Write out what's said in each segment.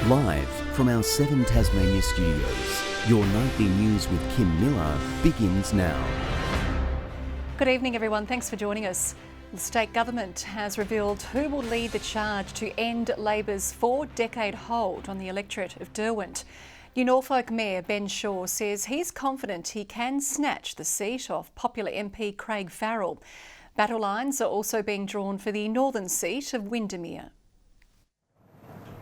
Live from our 7 Tasmania studios, your nightly news with Kim Miller begins now. Good evening everyone, thanks for joining us. The state government has revealed who will lead the charge to end Labor's 4-decade hold on the electorate of Derwent. New Norfolk Mayor Ben Shaw says he's confident he can snatch the seat of popular MP Craig Farrell. Battle lines are also being drawn for the northern seat of Windermere.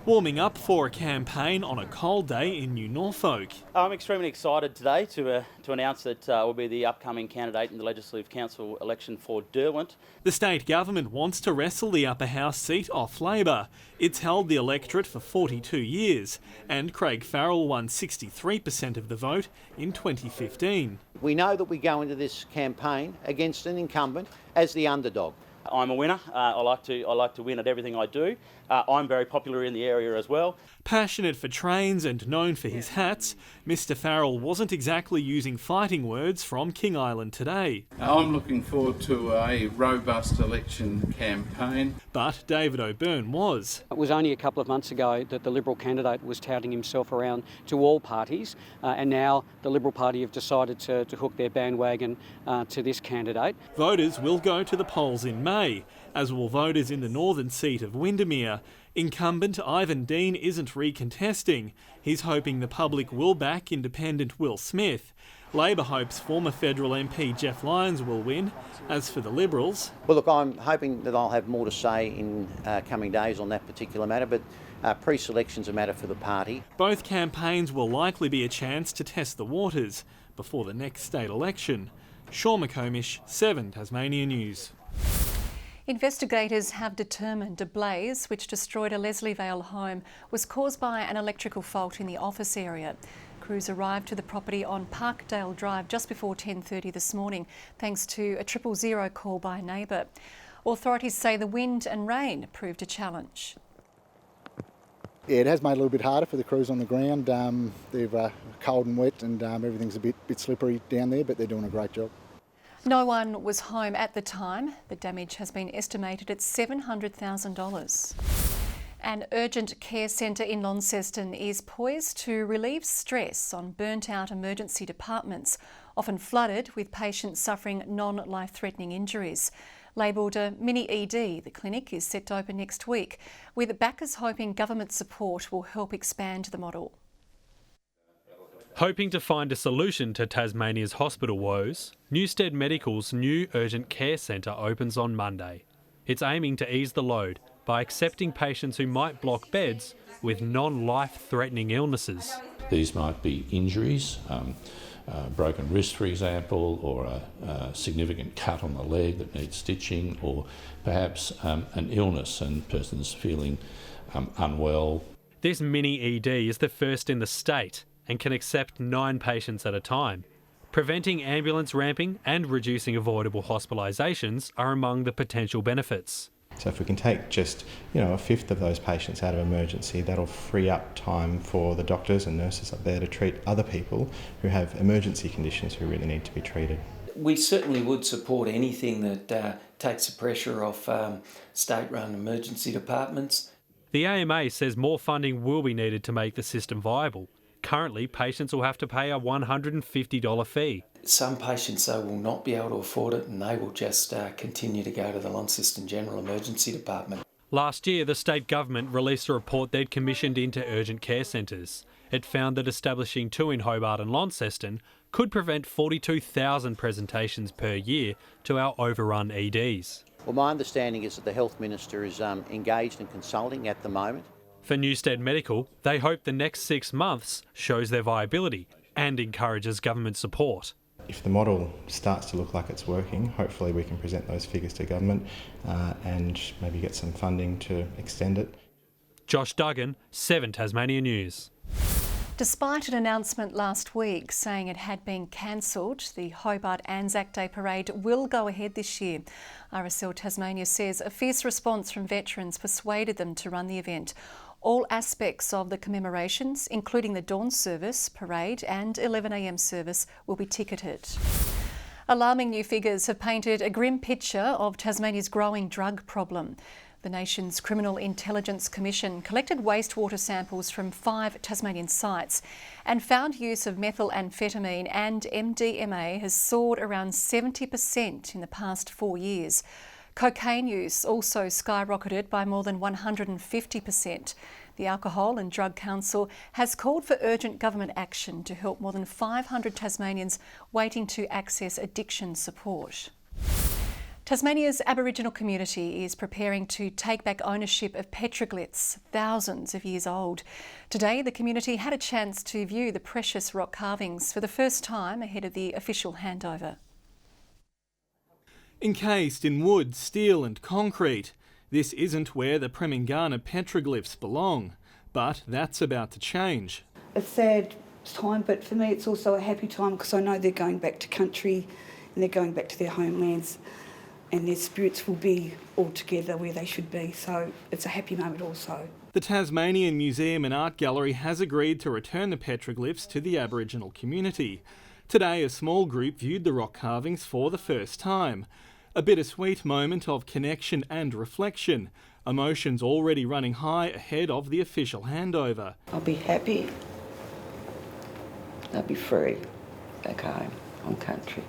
Warming up for a campaign on a cold day in New Norfolk. I'm extremely excited today to announce that I will be the upcoming candidate in the Legislative Council election for Derwent. The state government wants to wrestle the upper house seat off Labor. It's held the electorate for 42 years, and Craig Farrell won 63% of the vote in 2015. We know that we go into this campaign against an incumbent as the underdog. I'm a winner. I like to win at everything I do. I'm very popular in the area as well. Passionate for trains and known for his hats, Mr Farrell wasn't exactly using fighting words from King Island today. I'm looking forward to a robust election campaign. But David O'Byrne was. It was only a couple of months ago that the Liberal candidate was touting himself around to all parties, and now the Liberal Party have decided to hook their bandwagon to this candidate. Voters will go to the polls in May, as will voters in the northern seat of Windermere. Incumbent Ivan Dean isn't recontesting. He's hoping the public will back independent Will Smith. Labor hopes former federal MP Jeff Lyons will win. As for the Liberals... Well, look, I'm hoping that I'll have more to say in coming days on that particular matter, but pre-selection's a matter for the party. Both campaigns will likely be a chance to test the waters before the next state election. Sean McComish, 7 Tasmania News. Investigators have determined a blaze which destroyed a Leslievale home was caused by an electrical fault in the office area. Crews arrived to the property on Parkdale Drive just before 10:30 this morning, thanks to a 000 call by a neighbour. Authorities say the wind and rain proved a challenge. Yeah, it has made it a little bit harder for the crews on the ground. They're cold and wet and everything's a bit slippery down there, but they're doing a great job. No one was home at the time. The damage has been estimated at $700,000. An urgent care centre in Launceston is poised to relieve stress on burnt-out emergency departments, often flooded with patients suffering non-life-threatening injuries. Labelled a mini-ED, the clinic is set to open next week, with backers hoping government support will help expand the model. Hoping to find a solution to Tasmania's hospital woes, Newstead Medical's new urgent care centre opens on Monday. It's aiming to ease the load by accepting patients who might block beds with non-life-threatening illnesses. These might be injuries, broken wrist for example, or a significant cut on the leg that needs stitching, or perhaps an illness and the person's feeling unwell. This mini-ED is the first in the state and can accept 9 patients at a time. Preventing ambulance ramping and reducing avoidable hospitalisations are among the potential benefits. So if we can take just a fifth of those patients out of emergency, that'll free up time for the doctors and nurses up there to treat other people who have emergency conditions who really need to be treated. We certainly would support anything that takes the pressure off state-run emergency departments. The AMA says more funding will be needed to make the system viable. Currently, patients will have to pay a $150 fee. Some patients, though, will not be able to afford it and they will just continue to go to the Launceston General Emergency Department. Last year, the state government released a report they'd commissioned into urgent care centres. It found that establishing 2 in Hobart and Launceston could prevent 42,000 presentations per year to our overrun EDs. Well, my understanding is that the Health Minister is engaged in consulting at the moment. For Newstead Medical, they hope the next 6 months shows their viability and encourages government support. If the model starts to look like it's working, hopefully we can present those figures to government and maybe get some funding to extend it. Josh Duggan, 7 Tasmania News. Despite an announcement last week saying it had been cancelled, the Hobart Anzac Day Parade will go ahead this year. RSL Tasmania says a fierce response from veterans persuaded them to run the event. All aspects of the commemorations, including the dawn service, parade and 11 a.m. service, will be ticketed. Alarming new figures have painted a grim picture of Tasmania's growing drug problem. The nation's Criminal Intelligence Commission collected wastewater samples from 5 Tasmanian sites and found use of methamphetamine and MDMA has soared around 70% in the past 4 years. Cocaine use also skyrocketed by more than 150%. The Alcohol and Drug Council has called for urgent government action to help more than 500 Tasmanians waiting to access addiction support. Tasmania's Aboriginal community is preparing to take back ownership of petroglyphs, thousands of years old. Today, the community had a chance to view the precious rock carvings for the first time ahead of the official handover. Encased in wood, steel and concrete, this isn't where the Premingana petroglyphs belong, but that's about to change. A sad time, but for me it's also a happy time because I know they're going back to country and they're going back to their homelands, and their spirits will be all together where they should be, so it's a happy moment also. The Tasmanian Museum and Art Gallery has agreed to return the petroglyphs to the Aboriginal community. Today, a small group viewed the rock carvings for the first time. A bittersweet moment of connection and reflection, emotions already running high ahead of the official handover. I'll be happy. I'll be free back home on country.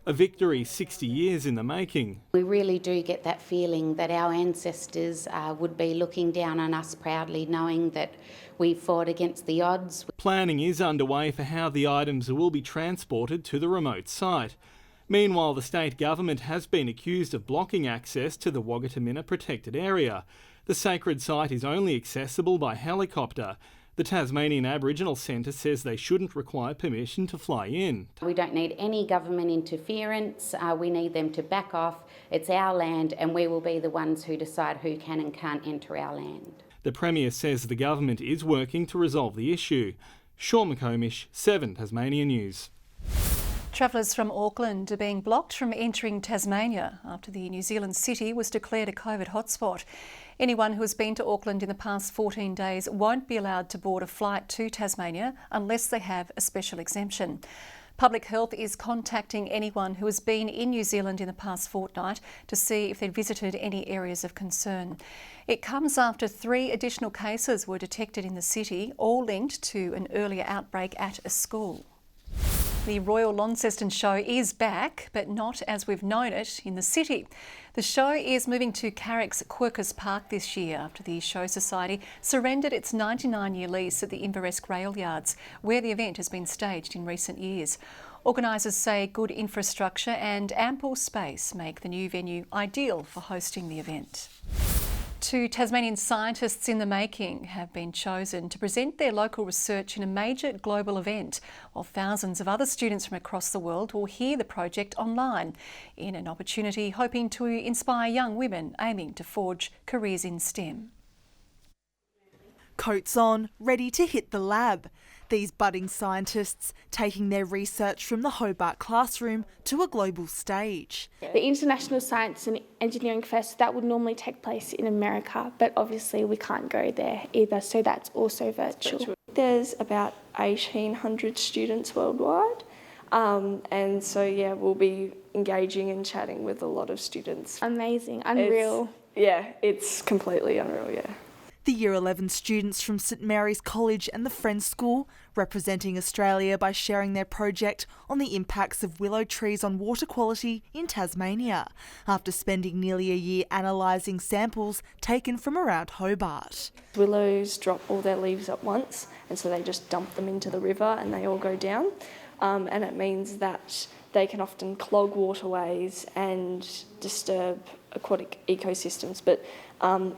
A victory 60 years in the making. We really do get that feeling that our ancestors would be looking down on us proudly, knowing that we fought against the odds. Planning is underway for how the items will be transported to the remote site. Meanwhile, the state government has been accused of blocking access to the Wagatamina protected area. The sacred site is only accessible by helicopter. The Tasmanian Aboriginal Centre says they shouldn't require permission to fly in. We don't need any government interference. We need them to back off. It's our land and we will be the ones who decide who can and can't enter our land. The Premier says the government is working to resolve the issue. Sean McComish, 7 Tasmania News. Travellers from Auckland are being blocked from entering Tasmania after the New Zealand city was declared a COVID hotspot. Anyone who has been to Auckland in the past 14 days won't be allowed to board a flight to Tasmania unless they have a special exemption. Public Health is contacting anyone who has been in New Zealand in the past fortnight to see if they'd visited any areas of concern. It comes after 3 additional cases were detected in the city, all linked to an earlier outbreak at a school. The Royal Launceston show is back, but not as we've known it in the city. The show is moving to Carrick's Quercus Park this year after the Show Society surrendered its 99-year lease at the Inveresk Rail Yards, where the event has been staged in recent years. Organisers say good infrastructure and ample space make the new venue ideal for hosting the event. 2 Tasmanian scientists in the making have been chosen to present their local research in a major global event, while thousands of other students from across the world will hear the project online, in an opportunity hoping to inspire young women aiming to forge careers in STEM. Coats on, ready to hit the lab. These budding scientists taking their research from the Hobart classroom to a global stage. The International Science and Engineering Fest, that would normally take place in America, but obviously we can't go there either, so that's also virtual. There's about 1,800 students worldwide, and so yeah, we'll be engaging and chatting with a lot of students. Amazing, unreal. It's completely unreal, yeah. The Year 11 students from St Mary's College and the Friends School representing Australia by sharing their project on the impacts of willow trees on water quality in Tasmania, after spending nearly a year analysing samples taken from around Hobart. Willows drop all their leaves at once, and so they just dump them into the river and they all go down, and it means that they can often clog waterways and disturb aquatic ecosystems, but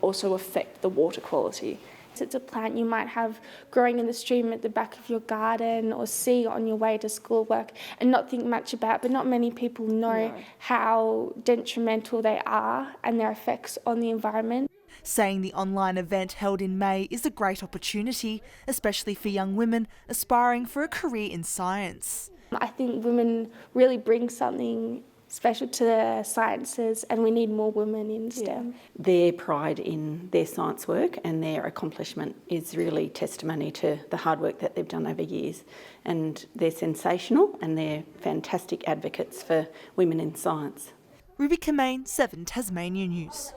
also affect the water quality. It's a plant you might have growing in the stream at the back of your garden or see on your way to schoolwork and not think much about, but not many people know how detrimental they are and their effects on the environment. Saying the online event held in May is a great opportunity, especially for young women aspiring for a career in science. I think women really bring something special to the sciences, and we need more women in STEM. Their pride in their science work and their accomplishment is really testimony to the hard work that they've done over years, and they're sensational and they're fantastic advocates for women in science. Ruby COMMANE, 7 Tasmania News.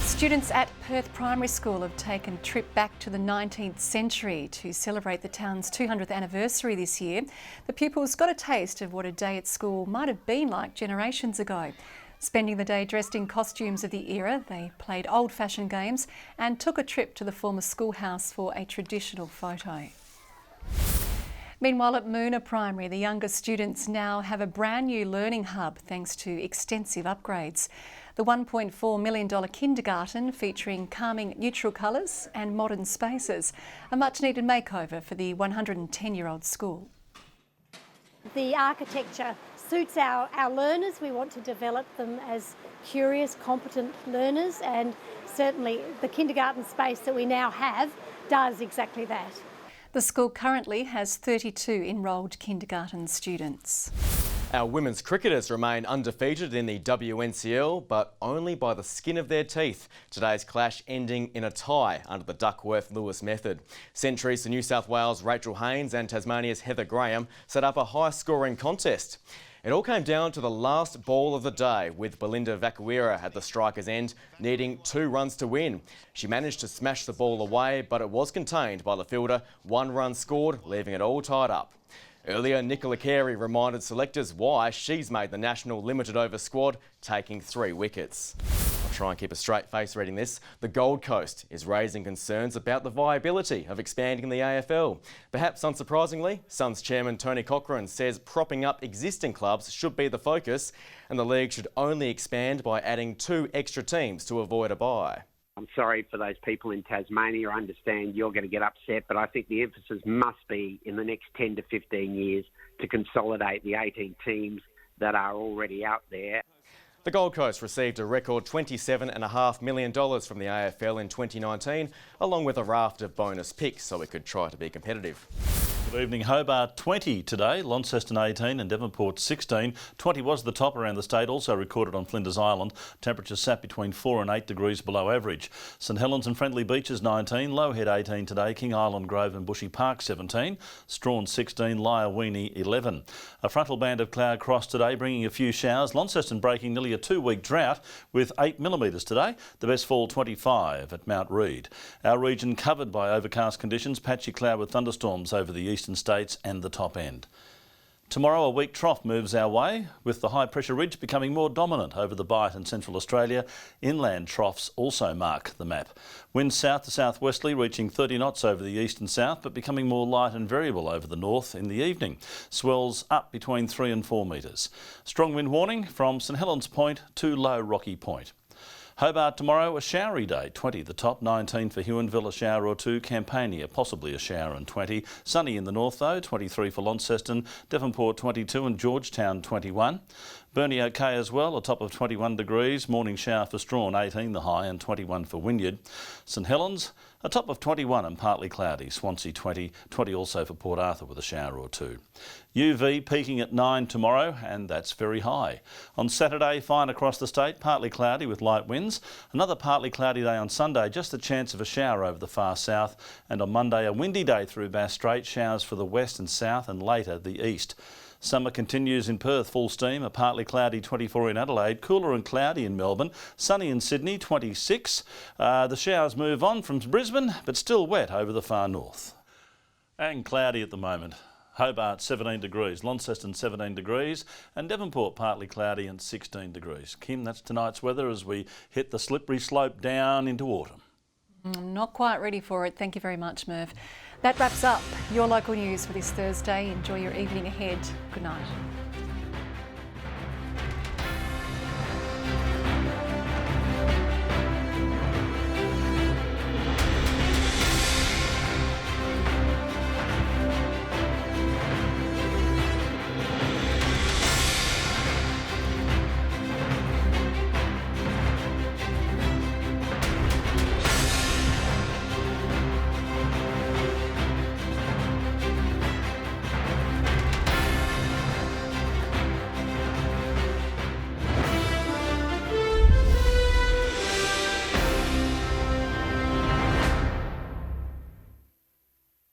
Students at Perth Primary School have taken a trip back to the 19th century to celebrate the town's 200th anniversary this year. The pupils got a taste of what a day at school might have been like generations ago. Spending the day dressed in costumes of the era, they played old-fashioned games and took a trip to the former schoolhouse for a traditional photo. Meanwhile, at Moona Primary, the younger students now have a brand new learning hub thanks to extensive upgrades. The $1.4 million kindergarten featuring calming neutral colours and modern spaces, a much-needed makeover for the 110-year-old school. The architecture suits our learners. We want to develop them as curious, competent learners, and certainly the kindergarten space that we now have does exactly that. The school currently has 32 enrolled kindergarten students. Our women's cricketers remain undefeated in the WNCL, but only by the skin of their teeth. Today's clash ending in a tie under the Duckworth-Lewis method. Centuries to New South Wales' Rachel Haynes and Tasmania's Heather Graham set up a high-scoring contest. It all came down to the last ball of the day, with Belinda Vacuera at the striker's end, needing 2 runs to win. She managed to smash the ball away, but it was contained by the fielder. 1 run scored, leaving it all tied up. Earlier, Nicola Carey reminded selectors why she's made the national limited over squad, taking 3 wickets. I'll try and keep a straight face reading this. The Gold Coast is raising concerns about the viability of expanding the AFL. Perhaps unsurprisingly, Suns chairman Tony Cochrane says propping up existing clubs should be the focus, and the league should only expand by adding 2 extra teams to avoid a bye. I'm sorry for those people in Tasmania. I understand you're going to get upset, but I think the emphasis must be in the next 10 to 15 years to consolidate the 18 teams that are already out there. The Gold Coast received a record $27.5 million from the AFL in 2019, along with a raft of bonus picks, so it could try to be competitive. Good evening. Hobart 20 today, Launceston 18 and Devonport 16. 20 was the top around the state, also recorded on Flinders Island. Temperatures sat between 4 and 8 degrees below average. St Helens and Friendly Beaches 19, Lowhead 18 today, King Island Grove and Bushy Park 17, Strawn 16, Lyawini 11. A frontal band of cloud crossed today, bringing a few showers. Launceston breaking nearly a 2-week drought with 8 millimetres today. The best fall 25 at Mount Reid. Our region covered by overcast conditions, patchy cloud with thunderstorms over the eastern states and the top end. Tomorrow a weak trough moves our way, with the high pressure ridge becoming more dominant over the Bight and Central Australia. Inland troughs also mark the map. Winds south to southwesterly reaching 30 knots over the east and south, but becoming more light and variable over the north in the evening. Swells up between 3 and 4 metres. Strong wind warning from St Helens Point to Low Rocky Point. Hobart tomorrow, a showery day, 20 the top, 19 for Huonville, a shower or 2, Campania, possibly a shower and 20. Sunny in the north though, 23 for Launceston, Devonport 22 and Georgetown 21. Burnie okay as well, a top of 21 degrees, morning shower for Strawn, 18 the high and 21 for Wynyard. St Helens, a top of 21 and partly cloudy, Swansea 20, 20 also for Port Arthur with a shower or 2. UV peaking at 9 tomorrow, and that's very high. On Saturday, fine across the state, partly cloudy with light winds. Another partly cloudy day on Sunday, just a chance of a shower over the far south. And on Monday, a windy day through Bass Strait, showers for the west and south and later the east. Summer continues in Perth, full steam, a partly cloudy 24 in Adelaide, cooler and cloudy in Melbourne, sunny in Sydney 26. The showers move on from Brisbane, but still wet over the far north. And cloudy at the moment. Hobart 17 degrees, Launceston 17 degrees and Devonport partly cloudy and 16 degrees. Kim, that's tonight's weather as we hit the slippery slope down into autumn. I'm not quite ready for it. Thank you very much, Merv. That wraps up your local news for this Thursday. Enjoy your evening ahead. Good night.